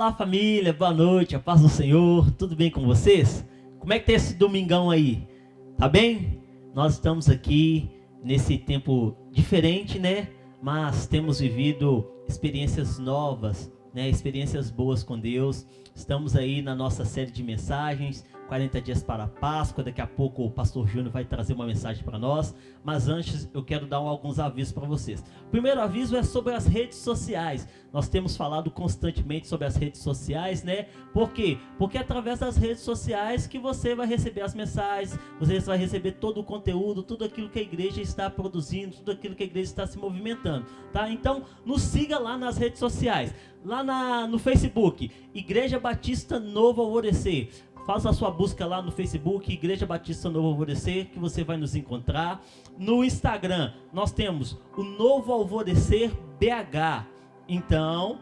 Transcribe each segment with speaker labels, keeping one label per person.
Speaker 1: Olá família, boa noite, a paz do Senhor, tudo bem com vocês? Como é que tá esse domingão aí? Tá bem? Nós estamos aqui nesse tempo diferente, né? Mas temos vivido experiências novas, né? Experiências boas com Deus. Estamos aí na nossa série de mensagens, 40 dias para a Páscoa. Daqui a pouco o pastor Júnior vai trazer uma mensagem para nós. Mas antes eu quero dar alguns avisos para vocês. O primeiro aviso é sobre as redes sociais. Nós temos falado constantemente sobre as redes sociais, né? Por quê? Porque é através das redes sociais que você vai receber as mensagens, você vai receber todo o conteúdo, tudo aquilo que a igreja está produzindo, tudo aquilo que a igreja está se movimentando, tá? Então, nos siga lá nas redes sociais. Lá no Facebook, Igreja Batista Novo Alvorecer. Faça a sua busca lá no Facebook, Igreja Batista Novo Alvorecer, que você vai nos encontrar. No Instagram, nós temos o Novo Alvorecer BH. Então,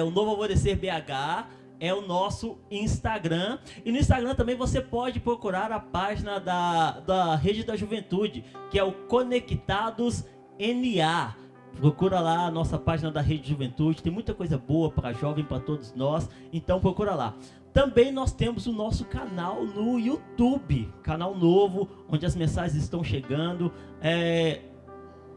Speaker 1: o Novo Alvorecer BH é o nosso Instagram. E no Instagram também você pode procurar a página da Rede da Juventude, que é o Conectados NA. Procura lá a nossa página da Rede de Juventude, tem muita coisa boa para jovem, para todos nós, então procura lá. Também nós temos o nosso canal no YouTube, canal novo, onde as mensagens estão chegando,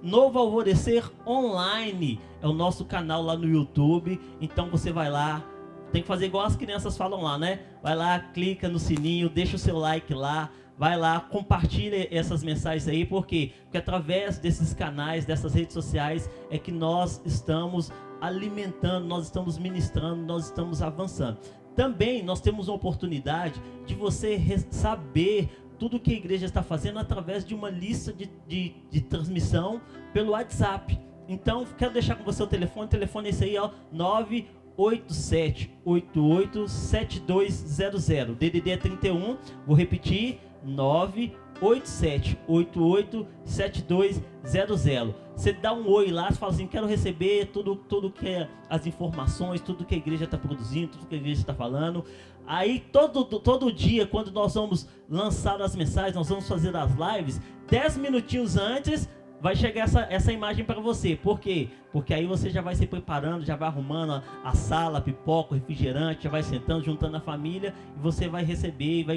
Speaker 1: Novo Alvorecer Online, é o nosso canal lá no YouTube, então você vai lá, tem que fazer igual as crianças falam lá, né? Vai lá, clica no sininho, deixa o seu like lá, vai lá, compartilha essas mensagens aí, por quê? Porque através desses canais, dessas redes sociais, é que nós estamos alimentando, nós estamos ministrando, nós estamos avançando. Também nós temos uma oportunidade de você saber tudo que a igreja está fazendo através de uma lista de transmissão pelo WhatsApp. Então, quero deixar com você o telefone é esse aí, ó, 987887200, DDD é 31, vou repetir, 987887200. Você dá um oi lá, você fala assim, quero receber tudo que é as informações, tudo que a igreja está produzindo, tudo que a igreja está falando. Aí todo dia, quando nós vamos lançar as mensagens, nós vamos fazer as lives, 10 minutinhos antes vai chegar essa imagem para você. Por quê? Porque aí você já vai se preparando, já vai arrumando a sala, a pipoca, o refrigerante, já vai sentando, juntando a família, e você vai receber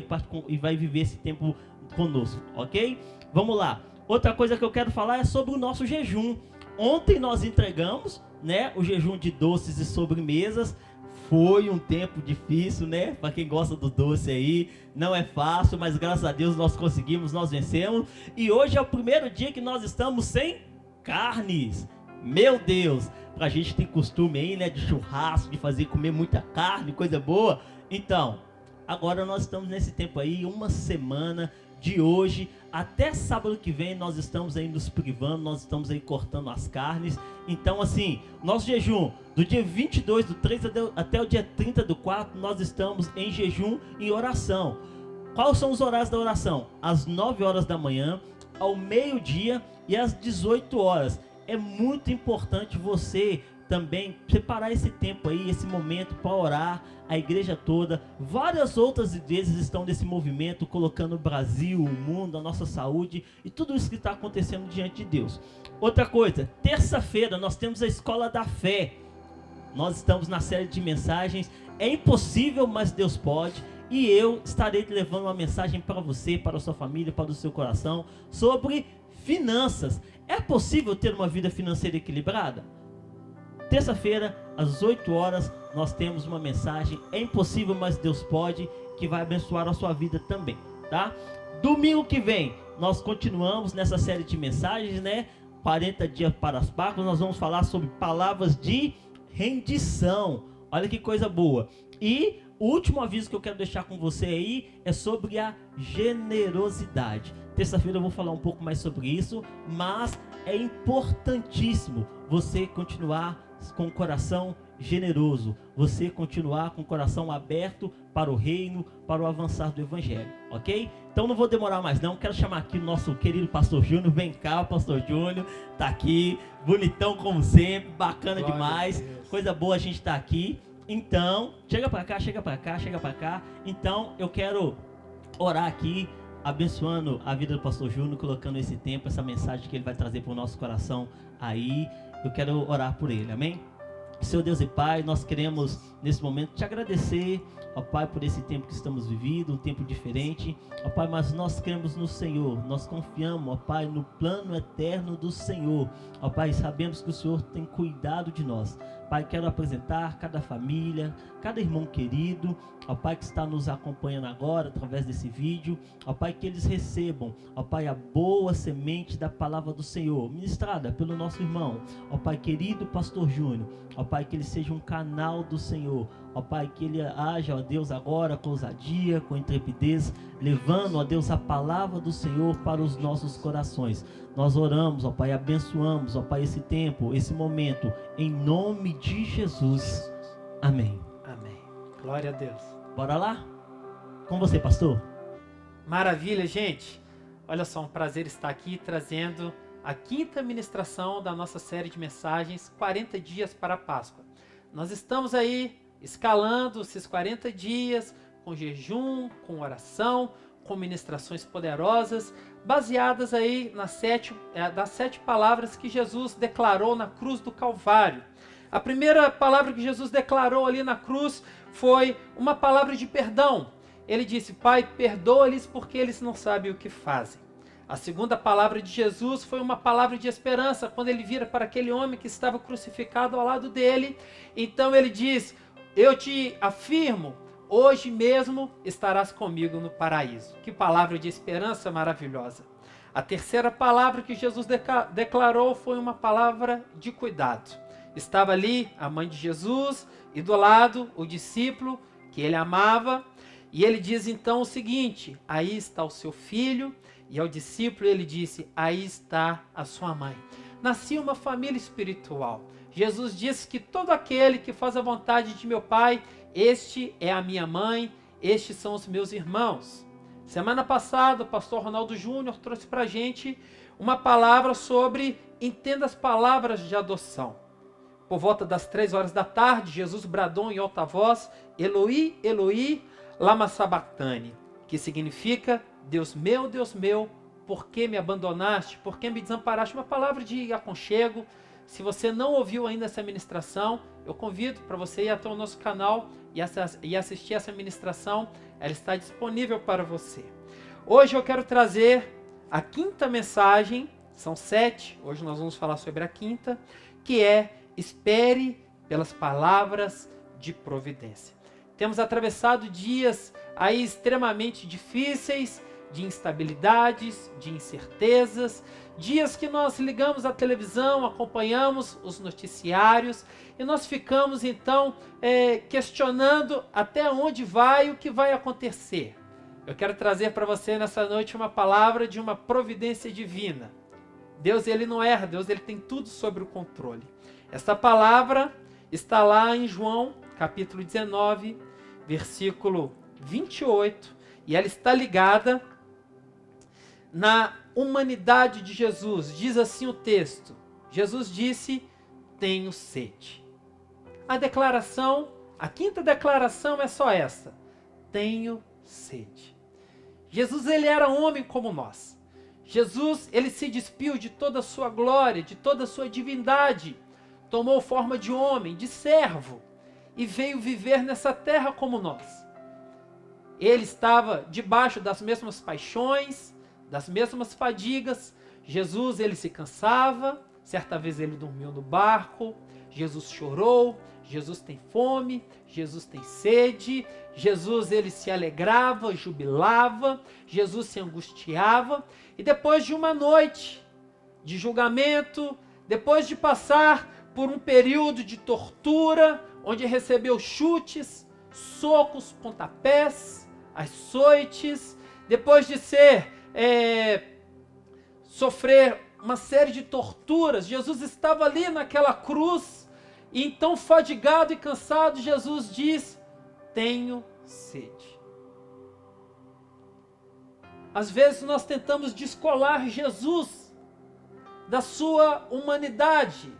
Speaker 1: e vai viver esse tempo conosco, ok? Vamos lá. Outra coisa que eu quero falar é sobre o nosso jejum. Ontem nós entregamos, né, o jejum de doces e sobremesas. Foi um tempo difícil, né? Para quem gosta do doce aí, não é fácil, mas graças a Deus nós conseguimos, nós vencemos. E hoje é o primeiro dia que nós estamos sem carnes. Meu Deus, pra gente tem costume aí, né, de churrasco, de comer muita carne, coisa boa. Então, agora nós estamos nesse tempo aí, uma semana de hoje até sábado que vem nós estamos aí nos privando, nós estamos aí cortando as carnes. Então assim, nosso jejum do dia 22 do 3 até o dia 30 do 4, nós estamos em jejum e oração. Quais são os horários da oração? Às 9 horas da manhã, ao meio-dia e às 18 horas. É muito importante você também separar esse tempo aí, esse momento para orar. A igreja toda, várias outras igrejas estão nesse movimento, colocando o Brasil, o mundo, a nossa saúde e tudo isso que está acontecendo diante de Deus. Outra coisa, terça-feira nós temos a Escola da Fé. Nós estamos na série de mensagens, é impossível, mas Deus pode. E eu estarei levando uma mensagem para você, para a sua família, para o seu coração, sobre finanças. É possível ter uma vida financeira equilibrada? Terça-feira, às 8 horas, nós temos uma mensagem, é impossível, mas Deus pode, que vai abençoar a sua vida também, tá? Domingo que vem, nós continuamos nessa série de mensagens, né? 40 dias para as Páscoas, nós vamos falar sobre palavras de rendição. Olha que coisa boa. E o último aviso que eu quero deixar com você aí é sobre a generosidade. Terça-feira eu vou falar um pouco mais sobre isso, mas é importantíssimo você continuar com o coração generoso, você continuar com o coração aberto para o reino, para o avançar do evangelho, ok? Então não vou demorar mais não, quero chamar aqui o nosso querido pastor Júnior. Vem cá, o pastor Júnior tá aqui, bonitão como sempre, bacana demais, coisa boa a gente tá aqui. Então, chega para cá. Então eu quero orar aqui, abençoando a vida do pastor Júnior, colocando esse tempo, essa mensagem que ele vai trazer para o nosso coração aí. Eu quero orar por ele, amém? Senhor Deus e Pai, nós queremos nesse momento te agradecer, ó Pai, por esse tempo que estamos vivendo, um tempo diferente, ó Pai, mas nós cremos no Senhor, nós confiamos, ó Pai, no plano eterno do Senhor, ó Pai, sabemos que o Senhor tem cuidado de nós. Pai, quero apresentar cada família, cada irmão querido, ó Pai, que está nos acompanhando agora através desse vídeo, ó Pai, que eles recebam, ó Pai, a boa semente da palavra do Senhor, ministrada pelo nosso irmão, ó Pai, querido pastor Júnior, ó Pai, que ele seja um canal do Senhor, ó Pai, que ele haja, ó Deus, agora com ousadia, com intrepidez, levando, ó Deus, a palavra do Senhor para os nossos corações. Nós oramos, ó Pai, abençoamos, ó Pai, esse tempo, esse momento, em nome de Jesus. Amém.
Speaker 2: Amém. Glória a Deus.
Speaker 1: Bora lá? Com você, pastor.
Speaker 2: Maravilha, gente. Olha só, um prazer estar aqui trazendo a 5ª ministração da nossa série de mensagens 40 dias para a Páscoa. Nós estamos aí escalando esses 40 dias com jejum, com oração, com ministrações poderosas, baseadas aí das 7 palavras que Jesus declarou na cruz do Calvário. A primeira palavra que Jesus declarou ali na cruz foi uma palavra de perdão. Ele disse: Pai, perdoa-lhes porque eles não sabem o que fazem. A segunda palavra de Jesus foi uma palavra de esperança, quando ele vira para aquele homem que estava crucificado ao lado dele. Então ele diz: eu te afirmo, hoje mesmo estarás comigo no paraíso. Que palavra de esperança maravilhosa. A terceira palavra que Jesus declarou foi uma palavra de cuidado. Estava ali a mãe de Jesus e do lado o discípulo que ele amava. E ele diz então o seguinte: aí está o seu filho. E ao discípulo ele disse: aí está a sua mãe. Nascia uma família espiritual. Jesus disse que todo aquele que faz a vontade de meu Pai, este é a minha mãe, estes são os meus irmãos. Semana passada o pastor Ronaldo Júnior trouxe para a gente uma palavra sobre entenda as palavras de adoção. Por volta das 3 horas da tarde, Jesus bradou em alta voz: Eloi, Eloi, lama sabachthani, que significa: Deus meu, por que me abandonaste? Por que me desamparaste? Uma palavra de aconchego. Se você não ouviu ainda essa ministração, eu convido para você ir até o nosso canal e assistir essa ministração. Ela está disponível para você. Hoje eu quero trazer a 5ª mensagem, são 7, hoje nós vamos falar sobre a 5ª, que é: espere pelas palavras de providência. Temos atravessado dias aí extremamente difíceis, de instabilidades, de incertezas, dias que nós ligamos a televisão, acompanhamos os noticiários e nós ficamos então questionando até onde vai, o que vai acontecer. Eu quero trazer para você nessa noite uma palavra de uma providência divina. Deus, ele não erra, Deus, ele tem tudo sob o controle. Esta palavra está lá em João, capítulo 19, versículo 28, e ela está ligada na humanidade de Jesus. Diz assim o texto: Jesus disse: tenho sede. A declaração, a 5ª declaração é só essa: tenho sede. Jesus, ele era homem como nós. Jesus, ele se despiu de toda a sua glória, de toda a sua divindade, tomou forma de homem, de servo, e veio viver nessa terra como nós. Ele estava debaixo das mesmas paixões, das mesmas fadigas. Jesus, ele se cansava, certa vez ele dormiu no barco, Jesus chorou, Jesus tem fome, Jesus tem sede, Jesus, ele se alegrava, jubilava, Jesus se angustiava, e depois de uma noite de julgamento, depois de passar por um período de tortura, onde recebeu chutes, socos, pontapés, açoites, depois de sofrer uma série de torturas, Jesus estava ali naquela cruz, e então fadigado e cansado, Jesus diz: tenho sede. Às vezes nós tentamos descolar Jesus da sua humanidade.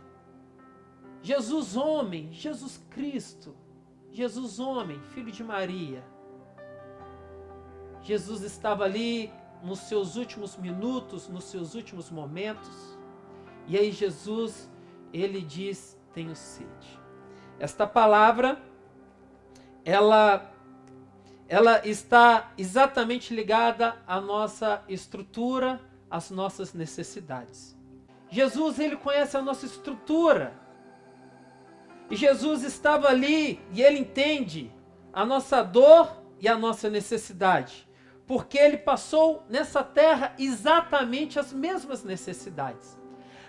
Speaker 2: Jesus homem, Jesus Cristo, Jesus homem, filho de Maria. Jesus estava ali nos seus últimos minutos, nos seus últimos momentos. E aí Jesus, ele diz: tenho sede. Esta palavra, ela está exatamente ligada à nossa estrutura, às nossas necessidades. Jesus, ele conhece a nossa estrutura. E Jesus estava ali e ele entende a nossa dor e a nossa necessidade. Porque ele passou nessa terra exatamente as mesmas necessidades.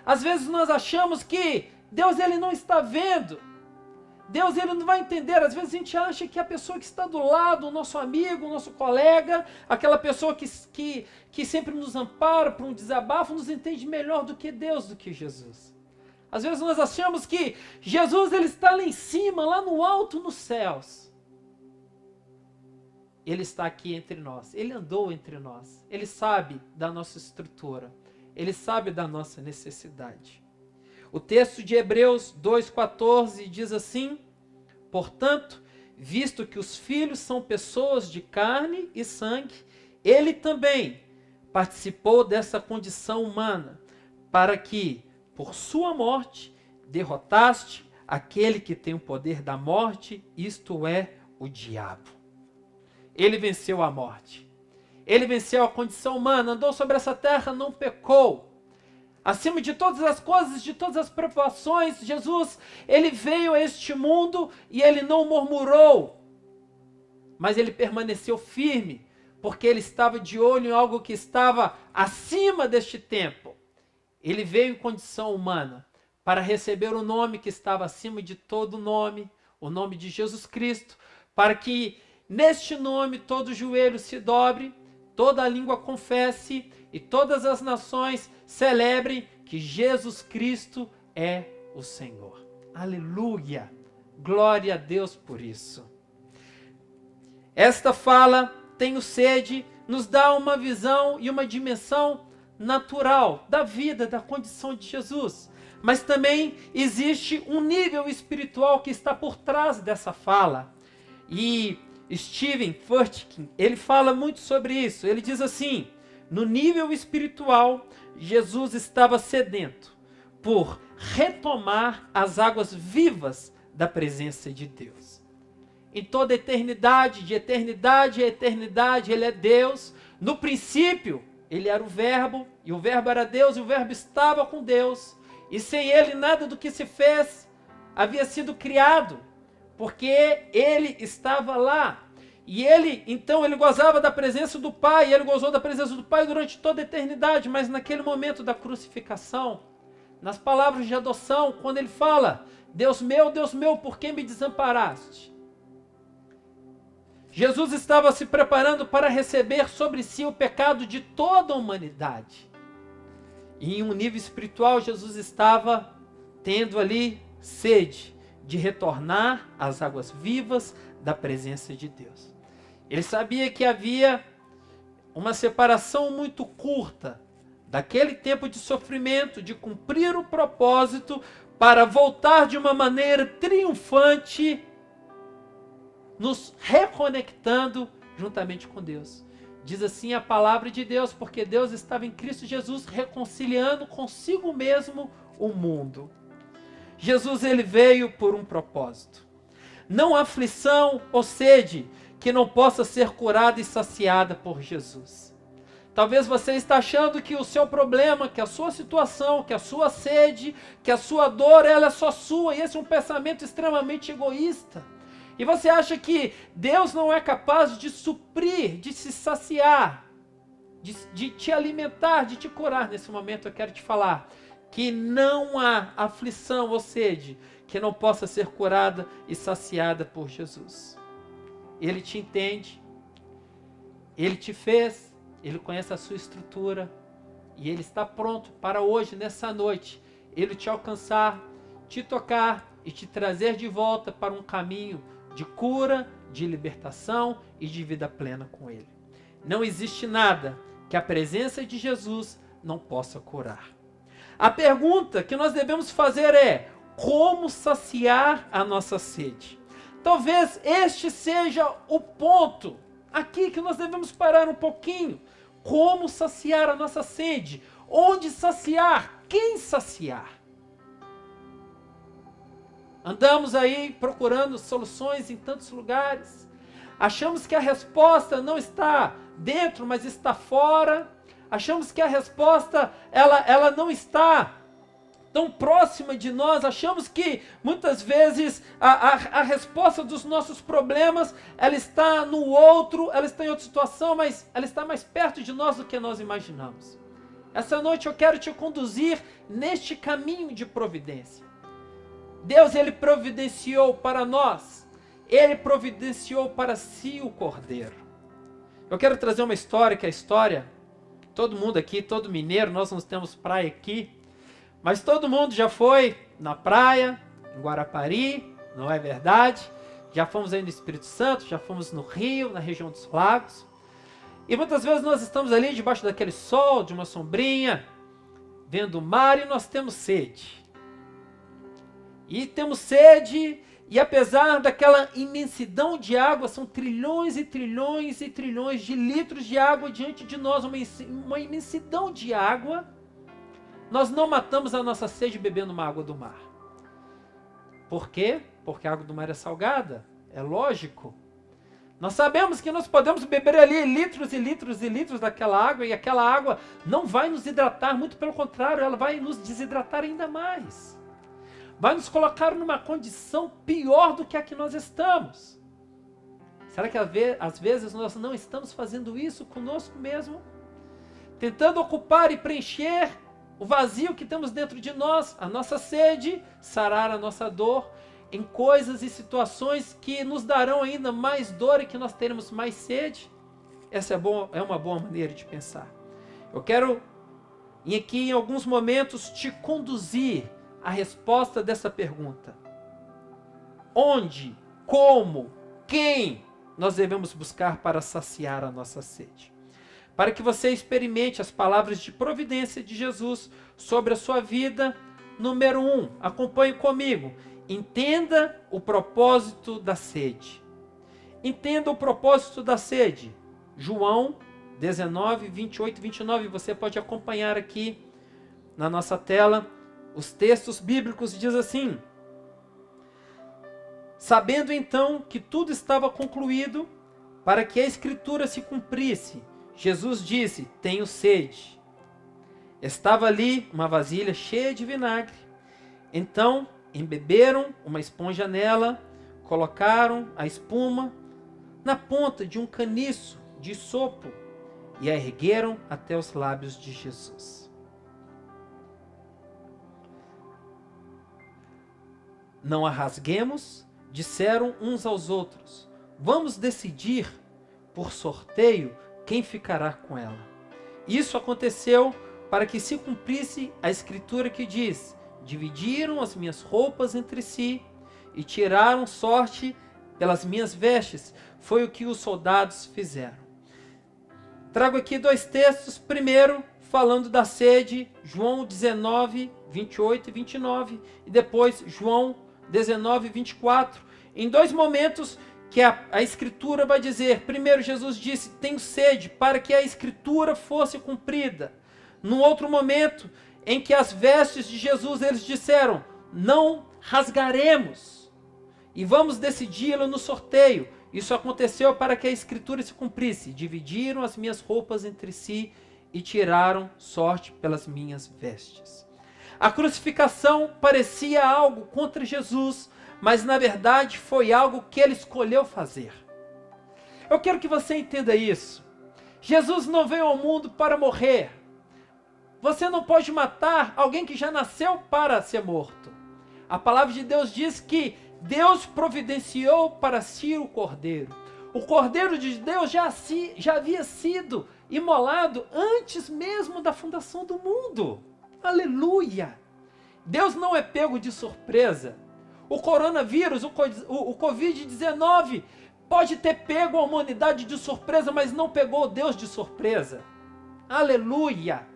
Speaker 2: Às vezes nós achamos que Deus ele não está vendo. Deus ele não vai entender. Às vezes a gente acha que a pessoa que está do lado, o nosso amigo, o nosso colega, aquela pessoa que sempre nos ampara para um desabafo, nos entende melhor do que Deus, do que Jesus. Às vezes nós achamos que Jesus ele está lá em cima, lá no alto, nos céus. Ele está aqui entre nós. Ele andou entre nós. Ele sabe da nossa estrutura. Ele sabe da nossa necessidade. O texto de Hebreus 2,14 diz assim: portanto, visto que os filhos são pessoas de carne e sangue, ele também participou dessa condição humana, para que, por sua morte, derrotaste aquele que tem o poder da morte, isto é, o diabo. Ele venceu a morte. Ele venceu a condição humana, andou sobre essa terra, não pecou. Acima de todas as coisas, de todas as provações, Jesus, ele veio a este mundo e ele não murmurou. Mas ele permaneceu firme, porque ele estava de olho em algo que estava acima deste tempo. Ele veio em condição humana para receber o nome que estava acima de todo nome, o nome de Jesus Cristo, para que neste nome todo joelho se dobre, toda a língua confesse e todas as nações celebrem que Jesus Cristo é o Senhor. Aleluia! Glória a Deus por isso. Esta fala, tenho sede, nos dá uma visão e uma dimensão natural da vida, da condição de Jesus. Mas também existe um nível espiritual que está por trás dessa fala. E Steven Furtick, ele fala muito sobre isso. Ele diz assim: no nível espiritual, Jesus estava sedento por retomar as águas vivas da presença de Deus. Em toda eternidade, de eternidade a eternidade, ele é Deus. No princípio, ele era o Verbo, e o Verbo era Deus, e o Verbo estava com Deus. E sem ele, nada do que se fez havia sido criado, porque ele estava lá. E ele, então, ele gozava da presença do Pai, e ele gozou da presença do Pai durante toda a eternidade, mas naquele momento da crucificação, nas palavras de adoção, quando ele fala: Deus meu, por que me desamparaste? Jesus estava se preparando para receber sobre si o pecado de toda a humanidade. E em um nível espiritual, Jesus estava tendo ali sede de retornar às águas vivas da presença de Deus. Ele sabia que havia uma separação muito curta daquele tempo de sofrimento, de cumprir o propósito, para voltar de uma maneira triunfante, nos reconectando juntamente com Deus. Diz assim a palavra de Deus: porque Deus estava em Cristo Jesus reconciliando consigo mesmo o mundo. Jesus ele veio por um propósito. Não há aflição ou sede que não possa ser curada e saciada por Jesus. Talvez você está achando que o seu problema, que a sua situação, que a sua sede, que a sua dor, ela é só sua, e esse é um pensamento extremamente egoísta. E você acha que Deus não é capaz de suprir, de se saciar, de te alimentar, de te curar. Nesse momento eu quero te falar que não há aflição ou sede que não possa ser curada e saciada por Jesus. Ele te entende, Ele te fez, Ele conhece a sua estrutura, e Ele está pronto para hoje, nessa noite, Ele te alcançar, te tocar e te trazer de volta para um caminho de cura, de libertação e de vida plena com Ele. Não existe nada que a presença de Jesus não possa curar. A pergunta que nós devemos fazer é: como saciar a nossa sede? Talvez este seja o ponto aqui que nós devemos parar um pouquinho. Como saciar a nossa sede? Onde saciar? Quem saciar? Andamos aí procurando soluções em tantos lugares. Achamos que a resposta não está dentro, mas está fora. Achamos que a resposta ela não está tão próxima de nós. Achamos que muitas vezes a resposta dos nossos problemas ela está no outro, ela está em outra situação, mas ela está mais perto de nós do que nós imaginamos. Essa noite eu quero te conduzir neste caminho de providência. Deus, ele providenciou para nós, ele providenciou para si o Cordeiro. Eu quero trazer uma história, que é a história, todo mundo aqui, todo mineiro, nós não temos praia aqui, mas todo mundo já foi na praia, em Guarapari, não é verdade? Já fomos aí no Espírito Santo, já fomos no Rio, na região dos lagos. E muitas vezes nós estamos ali debaixo daquele sol, de uma sombrinha, vendo o mar e nós temos sede. E temos sede, e apesar daquela imensidão de água, são trilhões e trilhões e trilhões de litros de água diante de nós, uma imensidão de água, nós não matamos a nossa sede bebendo uma água do mar. Por quê? Porque a água do mar é salgada, é lógico. Nós sabemos que nós podemos beber ali litros e litros e litros daquela água, e aquela água não vai nos hidratar, muito pelo contrário, ela vai nos desidratar ainda mais. Vai nos colocar numa condição pior do que a que nós estamos. Será que às vezes nós não estamos fazendo isso conosco mesmo? Tentando ocupar e preencher o vazio que temos dentro de nós, a nossa sede, sarar a nossa dor, em coisas e situações que nos darão ainda mais dor e que nós teremos mais sede. Essa é uma boa maneira de pensar. Eu quero aqui em alguns momentos te conduzir à resposta dessa pergunta. Onde, como, quem nós devemos buscar para saciar a nossa sede? Para que você experimente as palavras de providência de Jesus sobre a sua vida. Número 1, acompanhe comigo. Entenda o propósito da sede. Entenda o propósito da sede. João 19, 28 e 29. Você pode acompanhar aqui na nossa tela. Os textos bíblicos diz assim: sabendo então que tudo estava concluído, para que a Escritura se cumprisse, Jesus disse: tenho sede. Estava ali uma vasilha cheia de vinagre. Então embeberam uma esponja nela, colocaram a espuma na ponta de um caniço de sopo e a ergueram até os lábios de Jesus. Não a rasguemos, disseram uns aos outros. Vamos decidir por sorteio quem ficará com ela. Isso aconteceu para que se cumprisse a escritura que diz: dividiram as minhas roupas entre si e tiraram sorte pelas minhas vestes. Foi o que os soldados fizeram. Trago aqui dois textos. Primeiro, falando da sede, João 19, 28 e 29. E depois, João 19, 24. Em dois momentos que a Escritura vai dizer. Primeiro, Jesus disse: tenho sede, para que a Escritura fosse cumprida. Num outro momento, em que as vestes de Jesus, eles disseram: não rasgaremos e vamos decidi-lo no sorteio. Isso aconteceu para que a Escritura se cumprisse. Dividiram as minhas roupas entre si e tiraram sorte pelas minhas vestes. A crucificação parecia algo contra Jesus, mas na verdade foi algo que ele escolheu fazer. Eu quero que você entenda isso. Jesus não veio ao mundo para morrer. Você não pode matar alguém que já nasceu para ser morto. A palavra de Deus diz que Deus providenciou para si o Cordeiro. O Cordeiro de Deus já havia sido imolado antes mesmo da fundação do mundo. Aleluia! Deus não é pego de surpresa. O coronavírus, o Covid-19 pode ter pego a humanidade de surpresa, mas não pegou Deus de surpresa. Aleluia!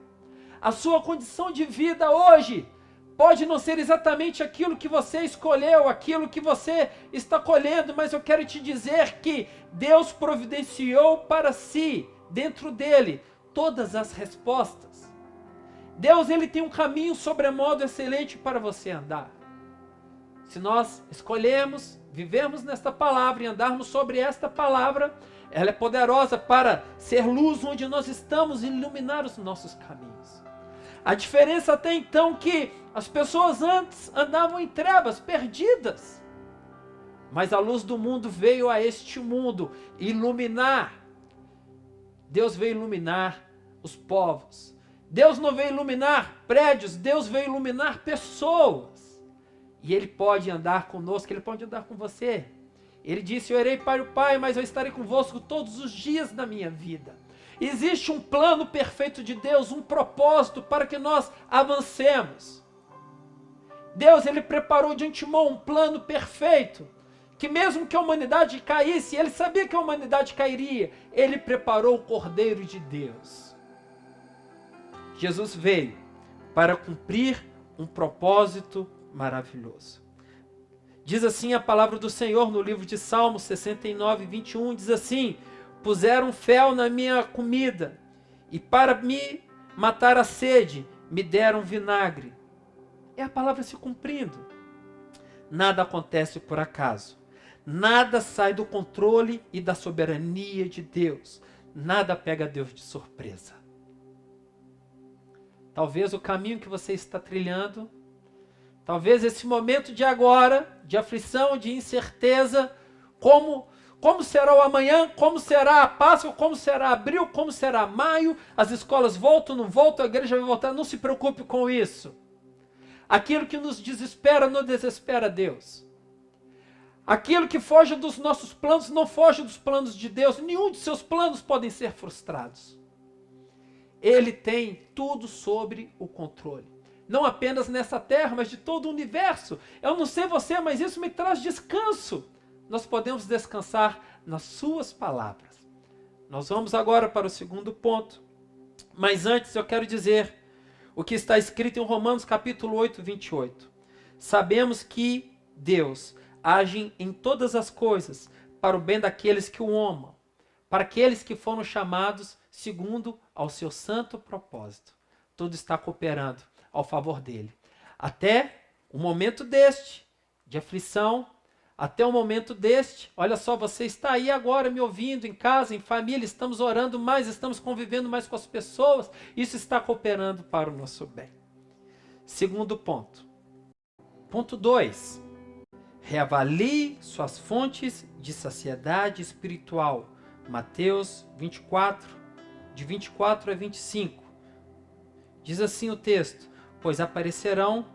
Speaker 2: A sua condição de vida hoje pode não ser exatamente aquilo que você escolheu, aquilo que você está colhendo, mas eu quero te dizer que Deus providenciou para si, dentro dele, todas as respostas. Deus, ele tem um caminho sobremodo excelente para você andar. se nós escolhemos vivermos nesta palavra e andarmos sobre esta palavra, ela é poderosa para ser luz onde nós estamos e iluminar os nossos caminhos. A diferença até então que as pessoas antes andavam em trevas, perdidas. Mas a luz do mundo veio a este mundo iluminar. Deus veio iluminar os povos. Deus não veio iluminar prédios, Deus veio iluminar pessoas. E Ele pode andar conosco, Ele pode andar com você. Ele disse: eu irei para o Pai, mas eu estarei convosco todos os dias da minha vida. Existe um plano perfeito de Deus, um propósito para que nós avancemos. Deus, Ele preparou de antemão um plano perfeito, que mesmo que a humanidade caísse, Ele sabia que a humanidade cairia, Ele preparou o Cordeiro de Deus. Jesus veio para cumprir um propósito maravilhoso. Diz assim a palavra do Senhor no livro de Salmos 69, 21, diz assim: puseram fel na minha comida, e para me matar a sede, me deram vinagre. É a palavra se cumprindo. Nada acontece por acaso. Nada sai do controle e da soberania de Deus. Nada pega Deus de surpresa. Talvez o caminho que você está trilhando, talvez esse momento de agora, de aflição, de incerteza, como será o amanhã, como será a Páscoa, como será abril, como será maio, as escolas voltam, não voltam, a igreja vai voltar, não se preocupe com isso. Aquilo que nos desespera, não desespera Deus. Aquilo que foge dos nossos planos, não foge dos planos de Deus. Nenhum de seus planos podem ser frustrados. Ele tem tudo sobre o controle. Não apenas nessa terra, mas de todo o universo. Eu não sei você, mas isso me traz descanso. Nós podemos descansar nas suas palavras. Nós vamos agora para o segundo ponto. Mas antes eu quero dizer o que está escrito em Romanos capítulo 8, 28. Sabemos que Deus age em todas as coisas para o bem daqueles que o amam, para aqueles que foram chamados segundo ao seu santo propósito. Tudo está cooperando ao favor dele. Até o momento deste, de aflição, até o momento deste, olha só, você está aí agora me ouvindo em casa, em família, estamos orando mais, estamos convivendo mais com as pessoas, isso está cooperando para o nosso bem. Segundo ponto. Ponto 2. Reavalie suas fontes de saciedade espiritual. Mateus 24, de 24 a 25. Diz assim o texto: pois aparecerão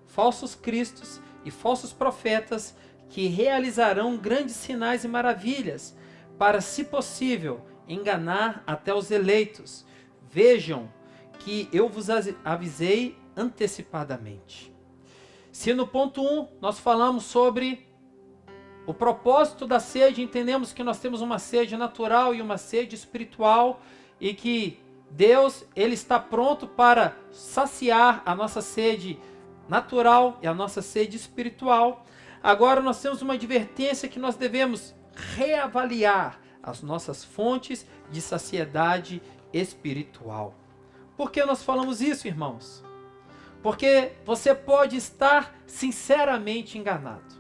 Speaker 2: falsos cristos e falsos profetas que realizarão grandes sinais e maravilhas, para, se possível, enganar até os eleitos. Vejam que eu vos avisei antecipadamente. Se no ponto 1 nós falamos sobre o propósito da sede, entendemos que nós temos uma sede natural e uma sede espiritual, e que Deus, Ele está pronto para saciar a nossa sede natural e a nossa sede espiritual. Agora nós temos uma advertência que nós devemos reavaliar as nossas fontes de saciedade espiritual. Por que nós falamos isso, irmãos? Porque você pode estar sinceramente enganado.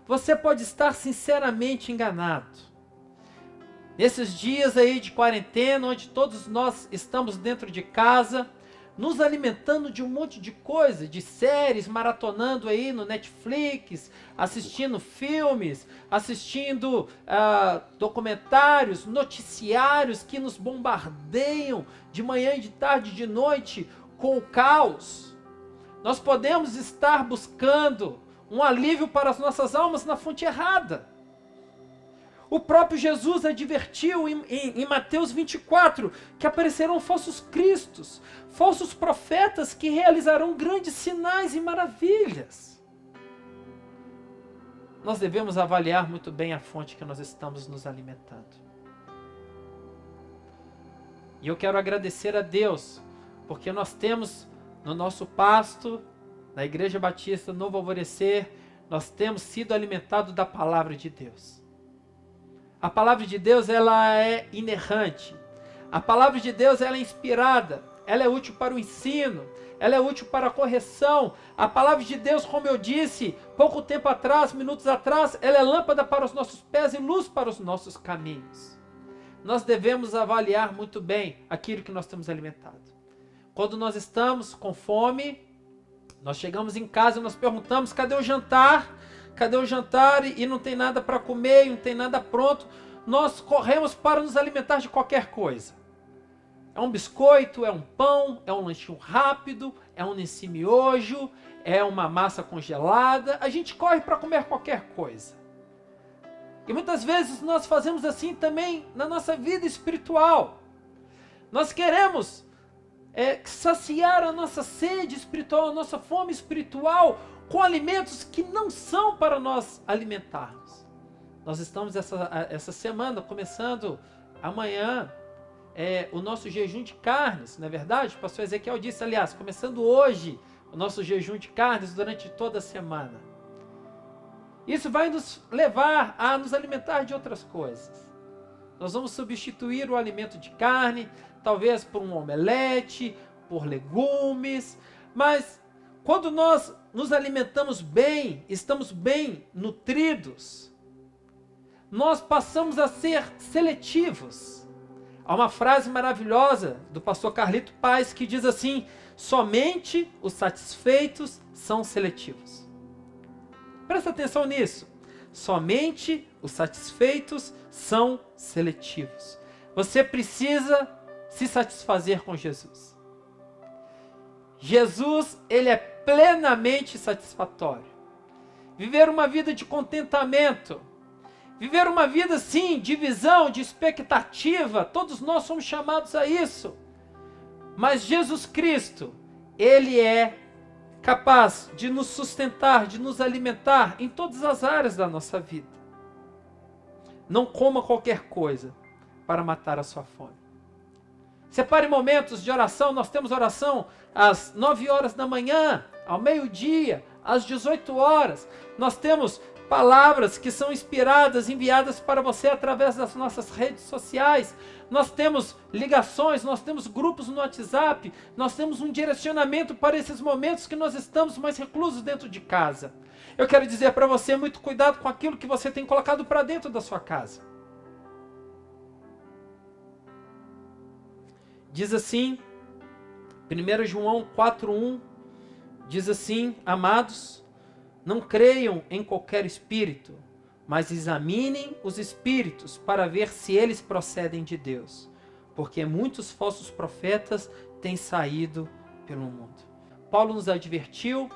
Speaker 2: Você pode estar sinceramente enganado. Nesses dias aí de quarentena, onde todos nós estamos dentro de casa, nos alimentando de um monte de coisa, de séries, maratonando aí no Netflix, assistindo filmes, assistindo documentários, noticiários que nos bombardeiam de manhã, de tarde, de noite, com o caos. Nós podemos estar buscando um alívio para as nossas almas na fonte errada. O próprio Jesus advertiu em Mateus 24 que aparecerão falsos cristos, falsos profetas que realizarão grandes sinais e maravilhas. Nós devemos avaliar muito bem a fonte que nós estamos nos alimentando. E eu quero agradecer a Deus, porque nós temos no nosso pasto, na Igreja Batista Novo Alvorecer, nós temos sido alimentados da palavra de Deus. A palavra de Deus, ela é inerrante. A palavra de Deus, ela é inspirada. ela é útil para o ensino, ela é útil para a correção. A palavra de Deus, como eu disse, pouco tempo atrás, minutos atrás, ela é lâmpada para os nossos pés e luz para os nossos caminhos. Nós devemos avaliar muito bem aquilo que nós temos alimentado. Quando nós estamos com fome, nós chegamos em casa e nós perguntamos, cadê o jantar? Cadê o jantar? E não tem nada para comer, não tem nada pronto. Nós corremos para nos alimentar de qualquer coisa. É um biscoito, é um pão, é um lanchinho rápido, é um nesse miojo, é uma massa congelada. A gente corre para comer qualquer coisa. E muitas vezes nós fazemos assim também na nossa vida espiritual. Nós queremos saciar a nossa sede espiritual, a nossa fome espiritual com alimentos que não são para nós alimentarmos. Nós estamos essa semana começando amanhã o nosso jejum de carnes, não é verdade? O pastor Ezequiel disse, aliás, começando hoje o nosso jejum de carnes durante toda a semana. Isso vai nos levar a nos alimentar de outras coisas. Nós vamos substituir o alimento de carne, talvez por um omelete, por legumes, mas quando nós nos alimentamos bem, estamos bem nutridos, nós passamos a ser seletivos. Há uma frase maravilhosa do pastor Carlito Paz que diz assim, somente os satisfeitos são seletivos. Presta atenção nisso. Somente os satisfeitos são seletivos. Você precisa se satisfazer com Jesus. Jesus, ele é plenamente satisfatório. Viver uma vida de contentamento, viver uma vida, sim, de visão, de expectativa, todos nós somos chamados a isso. Mas Jesus Cristo, ele é capaz de nos sustentar, de nos alimentar em todas as áreas da nossa vida. Não coma qualquer coisa para matar a sua fome. Separe momentos de oração. Nós temos oração às 9 horas da manhã, ao meio-dia, às 18 horas. Nós temos palavras que são inspiradas, enviadas para você através das nossas redes sociais. Nós temos ligações, nós temos grupos no WhatsApp, nós temos um direcionamento para esses momentos que nós estamos mais reclusos dentro de casa. Eu quero dizer para você, muito cuidado com aquilo que você tem colocado para dentro da sua casa. Diz assim, 1 João 4:1, diz assim, amados, não creiam em qualquer espírito, mas examinem os espíritos para ver se eles procedem de Deus, porque muitos falsos profetas têm saído pelo mundo. Paulo nos advertiu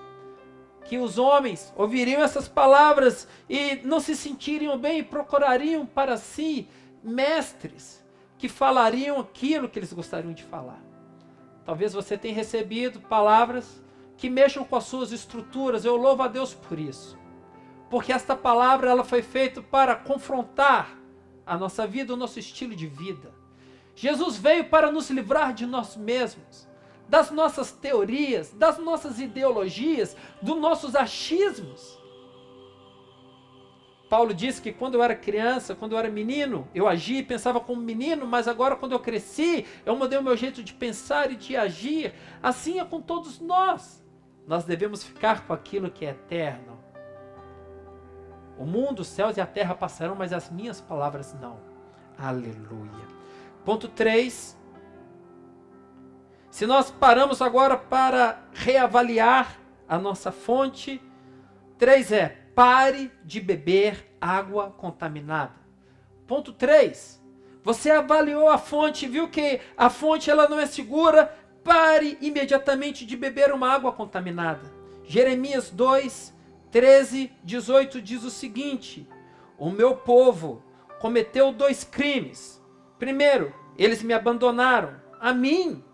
Speaker 2: que os homens ouviriam essas palavras e não se sentiriam bem e procurariam para si mestres que falariam aquilo que eles gostariam de falar. Talvez você tenha recebido palavras que mexam com as suas estruturas. Eu louvo a Deus por isso. Porque esta palavra ela foi feita para confrontar a nossa vida, o nosso estilo de vida. Jesus veio para nos livrar de nós mesmos, das nossas teorias, das nossas ideologias, dos nossos achismos. Paulo disse que quando eu era criança, quando eu era menino, eu agia e pensava como menino, mas agora quando eu cresci, eu mudei o meu jeito de pensar e de agir. Assim é com todos nós. Nós devemos ficar com aquilo que é eterno. O mundo, os céus e a terra passarão, mas as minhas palavras não. Aleluia. Ponto 3. Se nós paramos agora para reavaliar a nossa fonte, 3 pare de beber água contaminada. Ponto 3. Você avaliou a fonte, viu que a fonte ela não é segura, pare imediatamente de beber uma água contaminada. Jeremias 2, 13, 18 diz o seguinte: o meu povo cometeu 2 crimes. Primeiro, eles me abandonaram, a mim,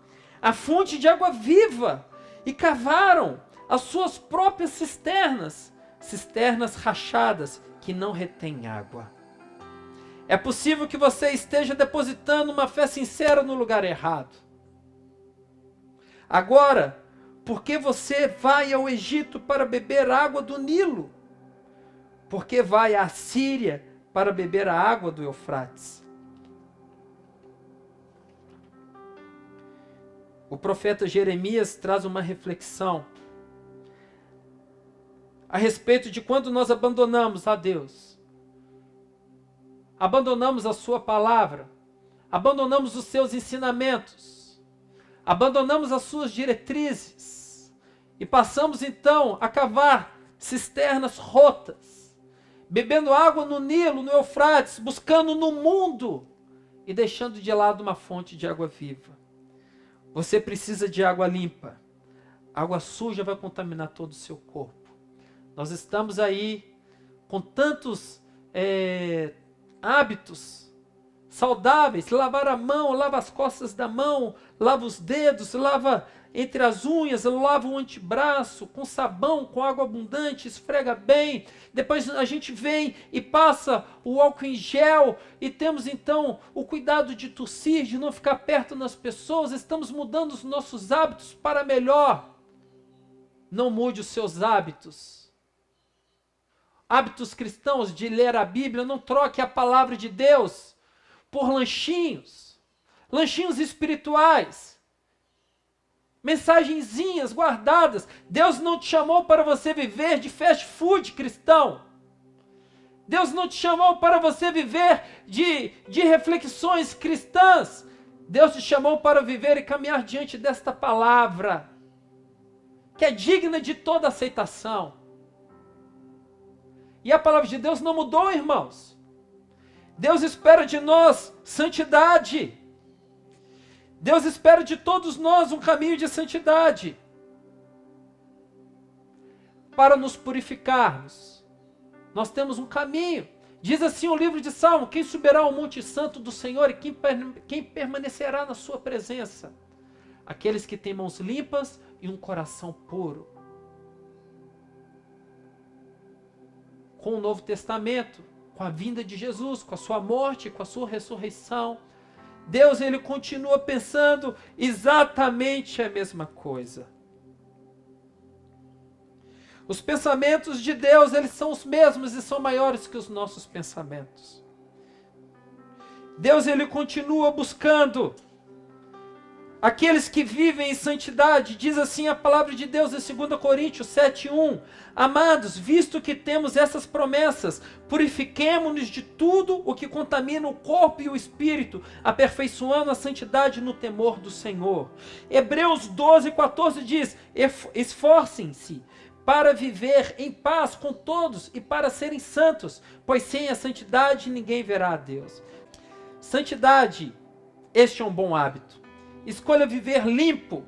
Speaker 2: a fonte de água viva, e cavaram as suas próprias cisternas rachadas que não retêm água. É possível que você esteja depositando uma fé sincera no lugar errado. Agora, por que você vai ao Egito para beber água do Nilo? Por que vai à Síria para beber a água do Eufrates? o profeta Jeremias traz uma reflexão a respeito de quando nós abandonamos a Deus, abandonamos a sua palavra, abandonamos os seus ensinamentos, abandonamos as suas diretrizes e passamos então a cavar cisternas rotas, bebendo água no Nilo, no Eufrates, buscando no mundo e deixando de lado uma fonte de água viva. Você precisa de água limpa. Água suja vai contaminar todo o seu corpo. Nós estamos aí com tantos hábitos saudáveis. Lavar a mão, lava as costas da mão, lava os dedos, lava entre as unhas, lava o antebraço com sabão, com água abundante, esfrega bem. Depois a gente vem e passa o álcool em gel e temos então o cuidado de tossir, de não ficar perto das pessoas. Estamos mudando os nossos hábitos para melhor. Não mude os seus hábitos. Hábitos cristãos de ler a Bíblia, não troque a palavra de Deus por lanchinhos espirituais, mensagenzinhas guardadas. Deus não te chamou para você viver de fast food cristão. Deus não te chamou para você viver de reflexões cristãs. Deus te chamou para viver e caminhar diante desta palavra, que é digna de toda aceitação. E a palavra de Deus não mudou, irmãos. Deus espera de nós santidade. Deus espera de todos nós um caminho de santidade. Para nos purificarmos, nós temos um caminho. Diz assim o livro de Salmo: quem subirá ao monte santo do Senhor e quem permanecerá na sua presença? Aqueles que têm mãos limpas e um coração puro. Com o Novo Testamento, com a vinda de Jesus, com a sua morte, com a sua ressurreição, Deus ele continua pensando exatamente a mesma coisa. Os pensamentos de Deus, eles são os mesmos e são maiores que os nossos pensamentos. Deus ele continua buscando aqueles que vivem em santidade. Diz assim a palavra de Deus em 2 Coríntios 7:1. Amados, visto que temos essas promessas, purifiquemo-nos de tudo o que contamina o corpo e o espírito, aperfeiçoando a santidade no temor do Senhor. Hebreus 12:14 diz: esforcem-se para viver em paz com todos e para serem santos, pois sem a santidade ninguém verá a Deus. Santidade, este é um bom hábito. Escolha viver limpo.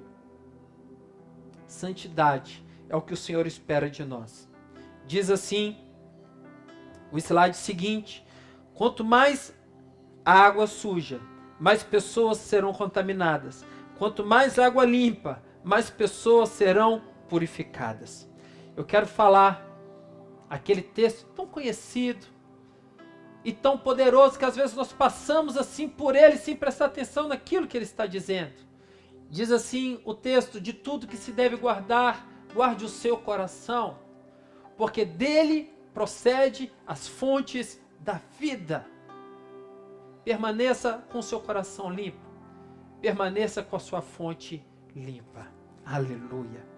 Speaker 2: Santidade é o que o Senhor espera de nós. Diz assim o slide seguinte: quanto mais água suja, mais pessoas serão contaminadas. Quanto mais água limpa, mais pessoas serão purificadas. Eu quero falar aquele texto tão conhecido e tão poderoso que às vezes nós passamos assim por ele sem prestar atenção naquilo que ele está dizendo. Diz assim o texto: de tudo que se deve guardar, guarde o seu coração, porque dele procede as fontes da vida. Permaneça com o seu coração limpo, permaneça com a sua fonte limpa. Aleluia.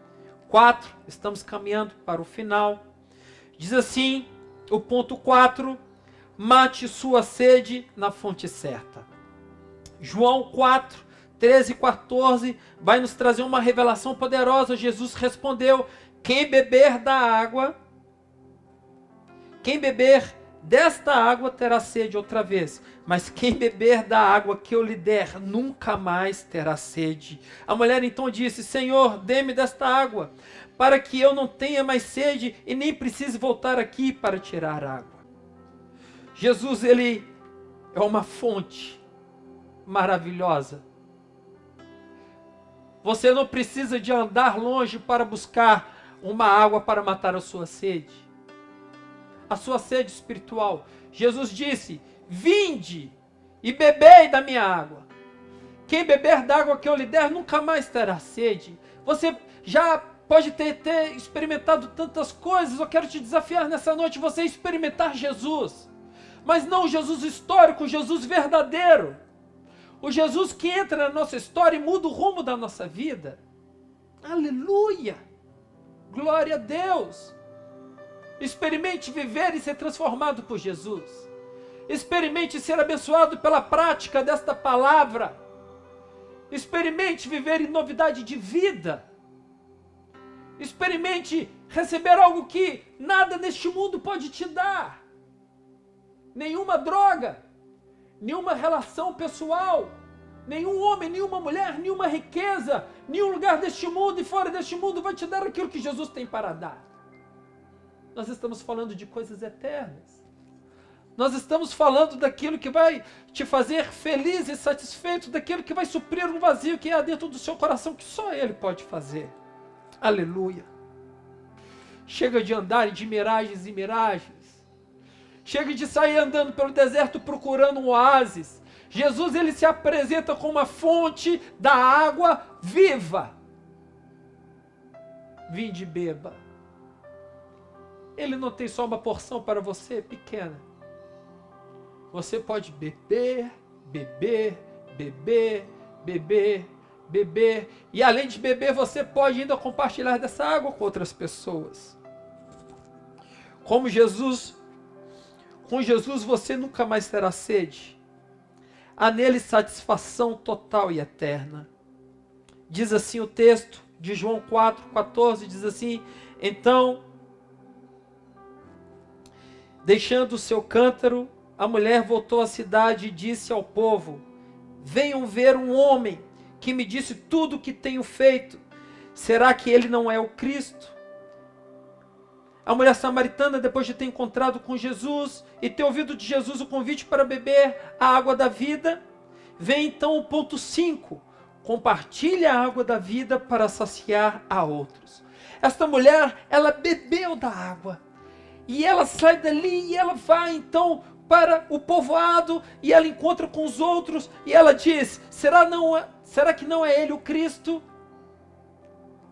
Speaker 2: 4, estamos caminhando para o final. Diz assim o ponto 4: mate sua sede na fonte certa. João 4, 13 e 14 vai nos trazer uma revelação poderosa. Jesus respondeu: quem beber desta água terá sede outra vez, mas quem beber da água que eu lhe der nunca mais terá sede. A mulher então disse: Senhor, dê-me desta água, para que eu não tenha mais sede e nem precise voltar aqui para tirar água. Jesus, ele é uma fonte maravilhosa. Você não precisa de andar longe para buscar uma água para matar a sua sede. A sua sede espiritual. Jesus disse: vinde e bebei da minha água. Quem beber da água que eu lhe der nunca mais terá sede. Você já pode ter experimentado tantas coisas. Eu quero te desafiar nessa noite, você experimentar Jesus. Mas não o Jesus histórico, o Jesus verdadeiro. O Jesus que entra na nossa história e muda o rumo da nossa vida. Aleluia! Glória a Deus! Experimente viver e ser transformado por Jesus. Experimente ser abençoado pela prática desta palavra. Experimente viver em novidade de vida. Experimente receber algo que nada neste mundo pode te dar. Nenhuma droga, nenhuma relação pessoal, nenhum homem, nenhuma mulher, nenhuma riqueza, nenhum lugar deste mundo e fora deste mundo vai te dar aquilo que Jesus tem para dar. Nós estamos falando de coisas eternas. Nós estamos falando daquilo que vai te fazer feliz e satisfeito, daquilo que vai suprir um vazio que há dentro do seu coração, que só Ele pode fazer. Aleluia. Chega de andar de miragens e miragens. Chega de sair andando pelo deserto procurando um oásis. Jesus, ele se apresenta como uma fonte da água viva. Vinde e beba. Ele não tem só uma porção para você, pequena. Você pode beber, beber, beber, beber, beber. E além de beber, você pode ainda compartilhar dessa água com outras pessoas. Com Jesus você nunca mais terá sede. Há nele satisfação total e eterna. Diz assim o texto de João 4,14, diz assim: então, deixando o seu cântaro, a mulher voltou à cidade e disse ao povo: venham ver um homem que me disse tudo o que tenho feito. Será que ele não é o Cristo? A mulher samaritana, depois de ter encontrado com Jesus e ter ouvido de Jesus o convite para beber a água da vida, vem então o ponto 5. Compartilha a água da vida para saciar a outros. Esta mulher, ela bebeu da água. E ela sai dali e ela vai então para o povoado e ela encontra com os outros e ela diz: será que não é ele o Cristo?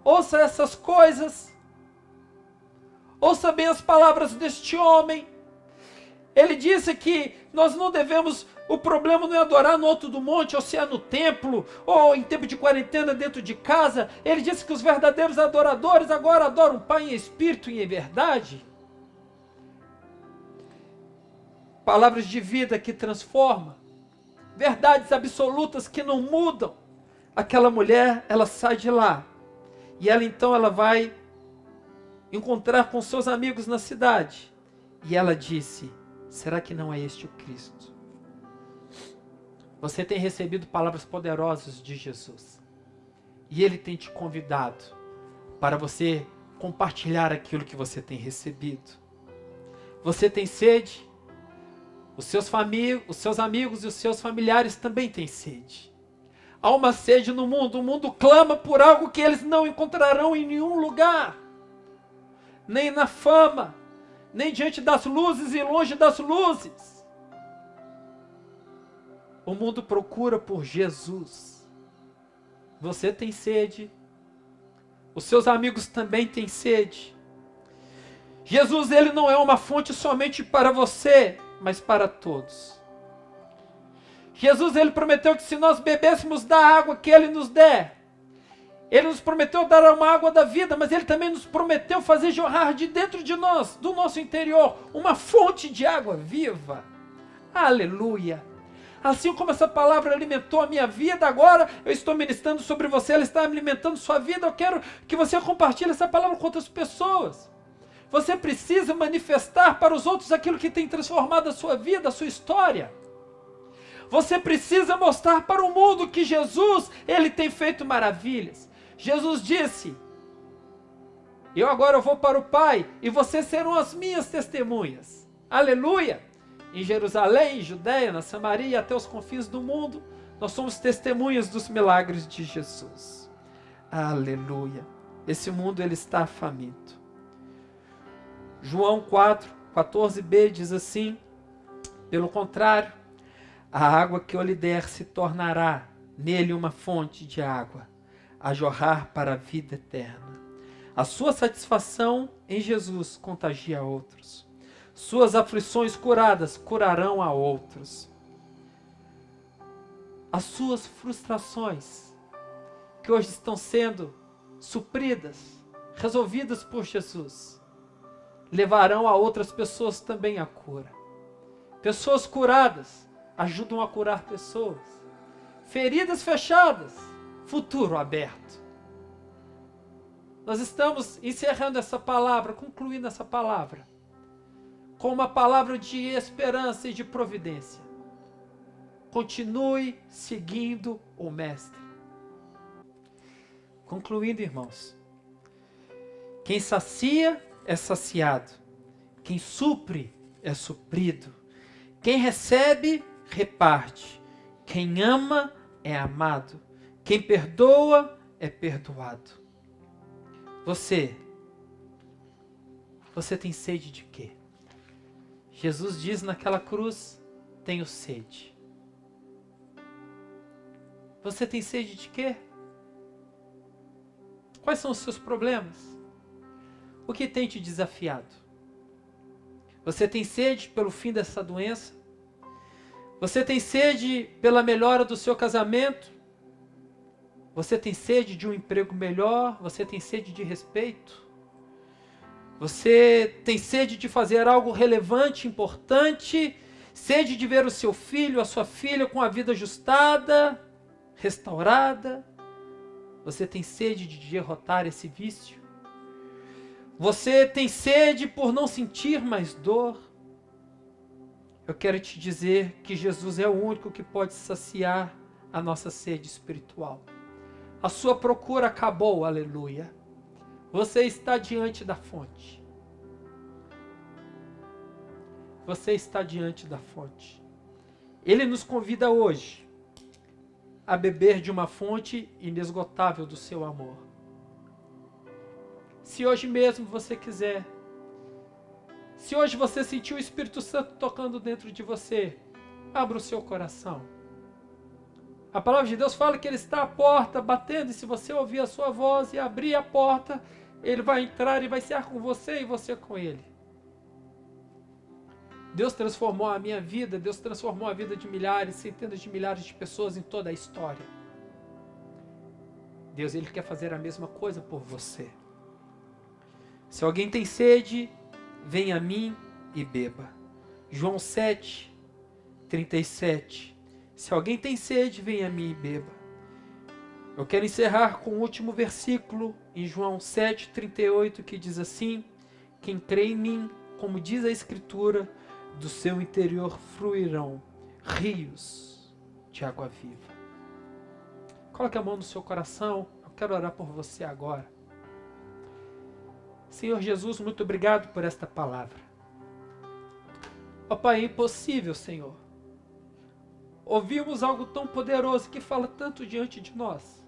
Speaker 2: Ouça essas coisas. Ouça bem as palavras deste homem. Ele disse que nós não devemos, o problema não é adorar no alto do monte, ou se é no templo, ou em tempo de quarentena dentro de casa. Ele disse que os verdadeiros adoradores agora adoram o Pai em espírito e em verdade. Palavras de vida que transformam, verdades absolutas que não mudam. Aquela mulher, ela sai de lá, e ela vai encontrar com seus amigos na cidade, e ela disse: será que não é este o Cristo? Você tem recebido palavras poderosas de Jesus, e Ele tem te convidado para você compartilhar aquilo que você tem recebido. Você tem sede? Os seus amigos e os seus familiares também têm sede. Há uma sede no mundo. O mundo clama por algo que eles não encontrarão em nenhum lugar. Nem na fama, nem diante das luzes e longe das luzes. O mundo procura por Jesus. Você tem sede. Os seus amigos também têm sede. Jesus, ele não é uma fonte somente para você, mas para todos. Jesus, ele prometeu que se nós bebêssemos da água que ele nos der, ele nos prometeu dar uma água da vida, mas ele também nos prometeu fazer jorrar de dentro de nós, do nosso interior, uma fonte de água viva. Aleluia! Assim como essa palavra alimentou a minha vida, agora eu estou ministrando sobre você, ela está alimentando sua vida. Eu quero que você compartilhe essa palavra com outras pessoas. Você precisa manifestar para os outros aquilo que tem transformado a sua vida, a sua história. Você precisa mostrar para o mundo que Jesus, ele tem feito maravilhas. Jesus disse: eu agora vou para o Pai e vocês serão as minhas testemunhas. Aleluia! Em Jerusalém, em Judeia, na Samaria e até os confins do mundo, nós somos testemunhas dos milagres de Jesus. Aleluia! Esse mundo, ele está faminto. João 4:14b diz assim: pelo contrário, a água que eu lhe der se tornará nele uma fonte de água, a jorrar para a vida eterna. A sua satisfação em Jesus contagia outros. Suas aflições curadas curarão a outros. as suas frustrações, que hoje estão sendo supridas, resolvidas por Jesus, levarão a outras pessoas também a cura. Pessoas curadas ajudam a curar pessoas. Feridas fechadas, futuro aberto. Nós estamos encerrando essa palavra, concluindo essa palavra, com uma palavra de esperança e de providência. Continue seguindo o Mestre. Concluindo, irmãos, quem sacia é saciado, quem supre é suprido, quem recebe, reparte, quem ama é amado, quem perdoa é perdoado. Você tem sede de quê? Jesus diz naquela cruz, tenho sede. Você tem sede de quê? Quais são os seus problemas? O que tem te desafiado? Você tem sede pelo fim dessa doença? Você tem sede pela melhora do seu casamento? Você tem sede de um emprego melhor? Você tem sede de respeito? Você tem sede de fazer algo relevante, importante? Sede de ver o seu filho, a sua filha com a vida ajustada, restaurada? Você tem sede de derrotar esse vício? Você tem sede por não sentir mais dor? Eu quero te dizer que Jesus é o único que pode saciar a nossa sede espiritual. A sua procura acabou, aleluia. Você está diante da fonte. Você está diante da fonte. Ele nos convida hoje a beber de uma fonte inesgotável do seu amor. Se hoje mesmo você quiser, se hoje você sentiu o Espírito Santo tocando dentro de você, abra o seu coração. A palavra de Deus fala que Ele está à porta batendo, e se você ouvir a sua voz e abrir a porta, Ele vai entrar e vai cear com você e você com Ele. Deus transformou a minha vida, Deus transformou a vida de milhares, centenas de milhares de pessoas em toda a história. Deus, Ele quer fazer a mesma coisa por você. Se alguém tem sede, venha a mim e beba. João 7, 37. Se alguém tem sede, venha a mim e beba. Eu quero encerrar com o último versículo em João 7, 38, que diz assim: quem crê em mim, como diz a Escritura, do seu interior fluirão rios de água viva. Coloque a mão no seu coração, eu quero orar por você agora. Senhor Jesus, muito obrigado por esta palavra. Ó Pai, é impossível, Senhor, ouvimos algo tão poderoso que fala tanto diante de nós.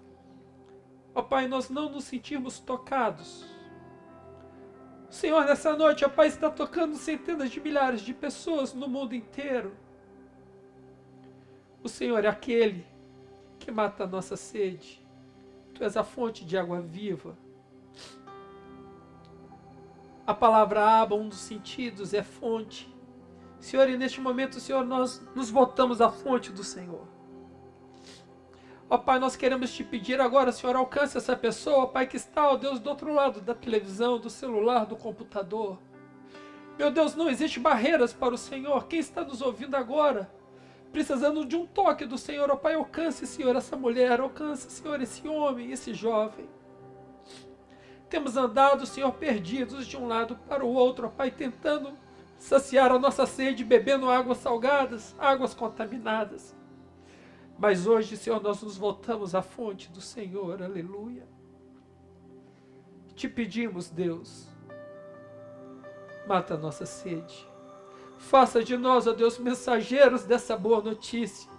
Speaker 2: Ó Pai, nós não nos sentimos tocados. O Senhor, nessa noite, ó Pai, está tocando centenas de milhares de pessoas no mundo inteiro. O Senhor é aquele que mata a nossa sede. Tu és a fonte de água viva. A palavra aba, um dos sentidos, é fonte. Senhor, e neste momento, Senhor, nós nos voltamos à fonte do Senhor. Ó Pai, nós queremos te pedir agora, Senhor, alcance essa pessoa, ó Pai, que está, ó Deus, do outro lado da televisão, do celular, do computador. Meu Deus, não existe barreiras para o Senhor. Quem está nos ouvindo agora, precisando de um toque do Senhor, ó Pai, alcance, Senhor, essa mulher, alcance, Senhor, esse homem, esse jovem. Temos andado, Senhor, perdidos de um lado para o outro, ó Pai, tentando saciar a nossa sede, bebendo águas salgadas, águas contaminadas. Mas hoje, Senhor, nós nos voltamos à fonte do Senhor, aleluia. Te pedimos, Deus, mata a nossa sede. Faça de nós, ó Deus, mensageiros dessa boa notícia.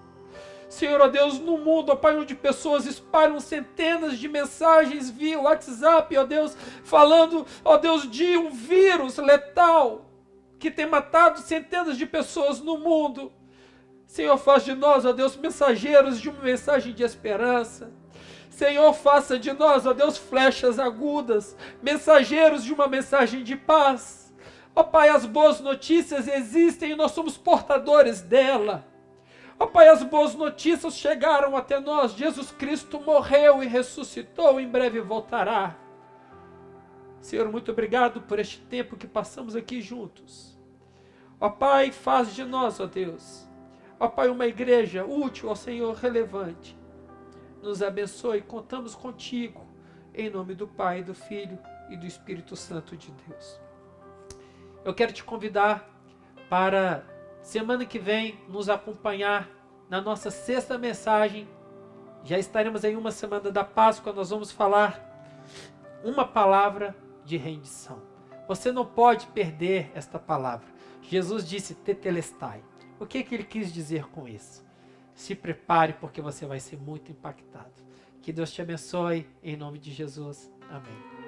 Speaker 2: Senhor, ó Deus, no mundo, ó Pai, onde pessoas espalham centenas de mensagens via WhatsApp, ó Deus, falando, ó Deus, de um vírus letal que tem matado centenas de pessoas no mundo. Senhor, faz de nós, ó Deus, mensageiros de uma mensagem de esperança. Senhor, faça de nós, ó Deus, flechas agudas, mensageiros de uma mensagem de paz. Ó Pai, as boas notícias existem e nós somos portadores dela. Ó Pai, as boas notícias chegaram até nós. Jesus Cristo morreu e ressuscitou, em breve voltará. Senhor, muito obrigado por este tempo que passamos aqui juntos. Ó Pai, faz de nós, ó Deus, ó Pai, uma igreja útil ao Senhor, relevante. Nos abençoe, contamos contigo, em nome do Pai, do Filho e do Espírito Santo de Deus. Eu quero te convidar para semana que vem nos acompanhar na nossa sexta mensagem. Já estaremos em uma semana da Páscoa, nós vamos falar uma palavra de rendição. Você não pode perder esta palavra. Jesus disse tetelestai. O que ele quis dizer com isso? Se prepare, porque você vai ser muito impactado. Que Deus te abençoe, em nome de Jesus. Amém.